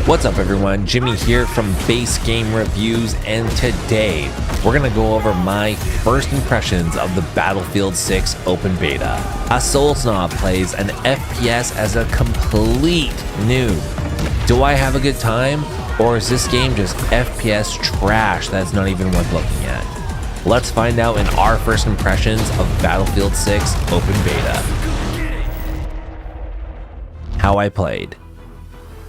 What's up everyone, Jimmy here from Base Game Reviews, and today we're going to go over my first impressions of the Battlefield 6 Open Beta. A Souls Snob plays an FPS as a complete noob. Do I have a good time, or is this game just FPS trash that's not even worth looking at? Let's find out in our first impressions of Battlefield 6 Open Beta. How I played.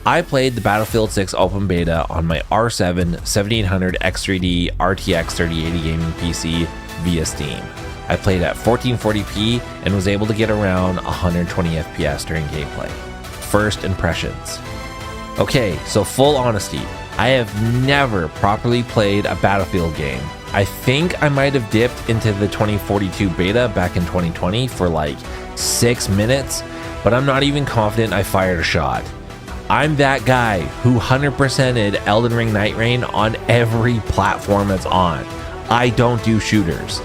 I played the Battlefield 6 Open Beta on my R7 7800 X3D RTX 3080 gaming PC via Steam. I played at 1440p and was able to get around 120 FPS during gameplay. First impressions. Okay, so full honesty, I have never properly played a Battlefield game. I think I might have dipped into the 2042 beta back in 2020 for like 6 minutes, but I'm not even confident I fired a shot. I'm that guy who 100%ed Elden Ring Night Rain on every platform it's on. I don't do shooters.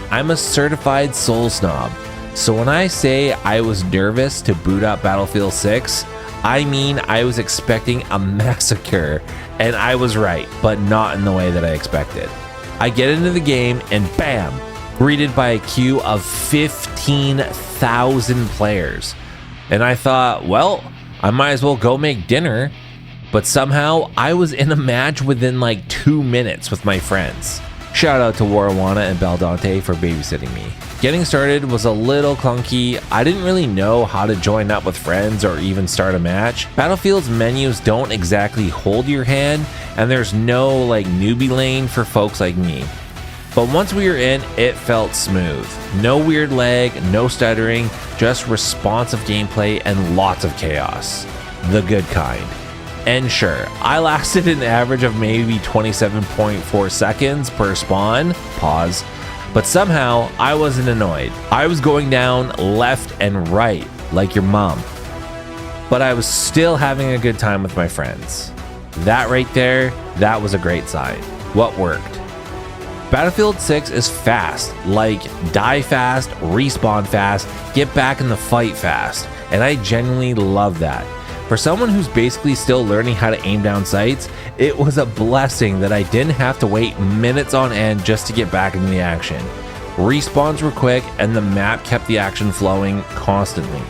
I'm a certified Souls Snob. So when I say I was nervous to boot up Battlefield 6, I mean I was expecting a massacre, and I was right, but not in the way that I expected. I get into the game and bam, greeted by a queue of 15,000 players. And I thought, well, I might as well go make dinner, but somehow I was in a match within like 2 minutes with my friends. Shout out to Warawana and Baldante for babysitting me. Getting started was a little clunky. I didn't really know how to join up with friends or even start a match. Battlefield's menus don't exactly hold your hand, and there's no like newbie lane for folks like me. But once we were in, it felt smooth. No weird lag, no stuttering, just responsive gameplay and lots of chaos. The good kind. And sure, I lasted an average of maybe 27.4 seconds per spawn, pause, but somehow I wasn't annoyed. I was going down left and right, like your mom. But I was still having a good time with my friends. That right there, that was a great sign. What worked? Battlefield 6 is fast, like die fast, respawn fast, get back in the fight fast, and I genuinely love that. For someone who's basically still learning how to aim down sights, it was a blessing that I didn't have to wait minutes on end just to get back into the action. Respawns were quick and the map kept the action flowing constantly.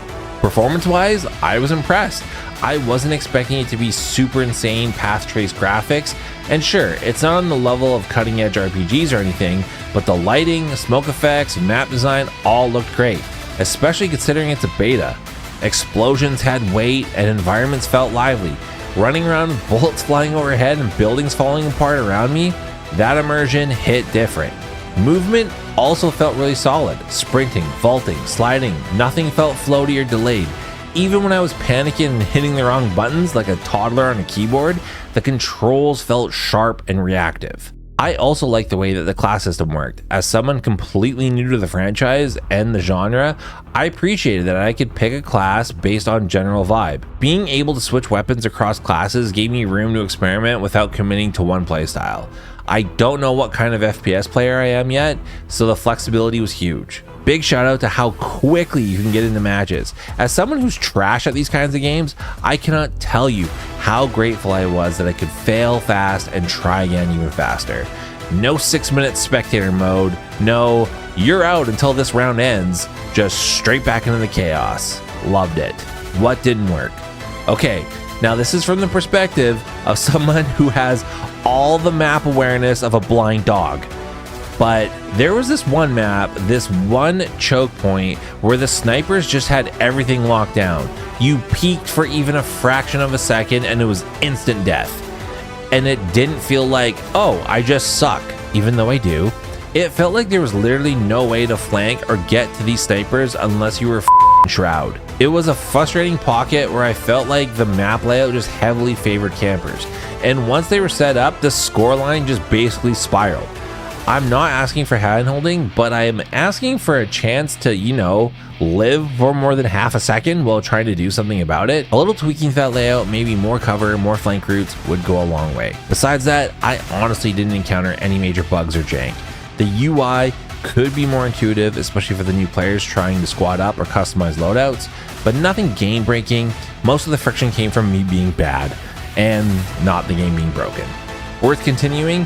Performance-wise, I was impressed. I wasn't expecting it to be super insane path trace graphics, and sure, it's not on the level of cutting edge RPGs or anything, but the lighting, smoke effects, map design all looked great, especially considering it's a beta. Explosions had weight and environments felt lively. Running around with bullets flying overhead and buildings falling apart around me, that immersion hit different. Movement also felt really solid. Sprinting, vaulting, sliding, nothing felt floaty or delayed. Even when I was panicking and hitting the wrong buttons like a toddler on a keyboard, the controls felt sharp and reactive. I also liked the way that the class system worked. As someone completely new to the franchise and the genre, I appreciated that I could pick a class based on general vibe. Being able to switch weapons across classes gave me room to experiment without committing to one playstyle. I don't know what kind of FPS player I am yet, so the flexibility was huge. Big shout out to how quickly you can get into matches. As someone who's trash at these kinds of games, I cannot tell you how grateful I was that I could fail fast and try again even faster. No 6-minute spectator mode, no you're out until this round ends, just straight back into the chaos. Loved it. What didn't work? Okay, now this is from the perspective of someone who has all the map awareness of a blind dog. But there was this one map, this one choke point, where the snipers just had everything locked down. You peeked for even a fraction of a second and it was instant death. And it didn't feel like, oh, I just suck, even though I do. It felt like there was literally no way to flank or get to these snipers unless you were Shroud. It was a frustrating pocket where I felt like the map layout just heavily favored campers. And once they were set up, the scoreline just basically spiraled. I'm not asking for handholding, but I am asking for a chance to, live for more than half a second while trying to do something about it. A little tweaking to that layout, maybe more cover, more flank routes would go a long way. Besides that, I honestly didn't encounter any major bugs or jank. The UI could be more intuitive, especially for the new players trying to squad up or customize loadouts, but nothing game breaking. Most of the friction came from me being bad. and not the game being broken. Worth continuing?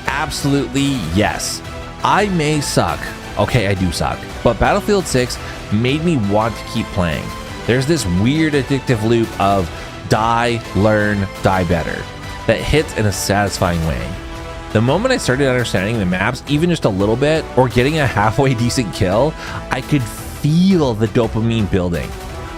Absolutely yes. I may suck. Okay, I do suck. But Battlefield 6 made me want to keep playing. There's this weird addictive loop of die, learn, die better that hits in a satisfying way. The moment I started understanding the maps even just a little bit, or getting a halfway decent kill, I could feel the dopamine building.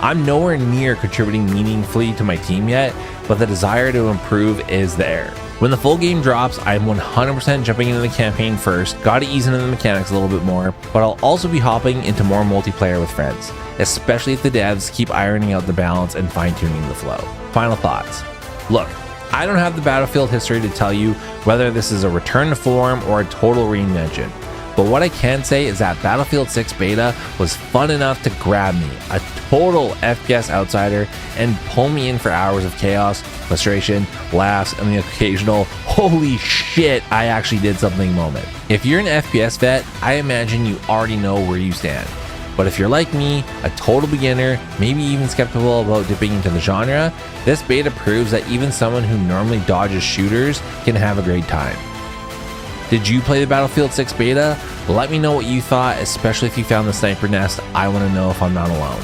I'm nowhere near contributing meaningfully to my team yet, but the desire to improve is there. When the full game drops, I'm 100% jumping into the campaign first, gotta ease into the mechanics a little bit more, but I'll also be hopping into more multiplayer with friends, especially if the devs keep ironing out the balance and fine-tuning the flow. Final thoughts. Look, I don't have the Battlefield history to tell you whether this is a return to form or a total reinvention, but what I can say is that Battlefield 6 beta was fun enough to grab me, a total FPS outsider, and pull me in for hours of chaos, frustration, laughs, and the occasional holy shit I actually did something moment. If you're an FPS vet, I imagine you already know where you stand. But if you're like me, a total beginner, maybe even skeptical about dipping into the genre, this beta proves that even someone who normally dodges shooters can have a great time. Did you play the Battlefield 6 beta? Let me know what you thought, especially if you found the sniper nest. I want to know if I'm not alone.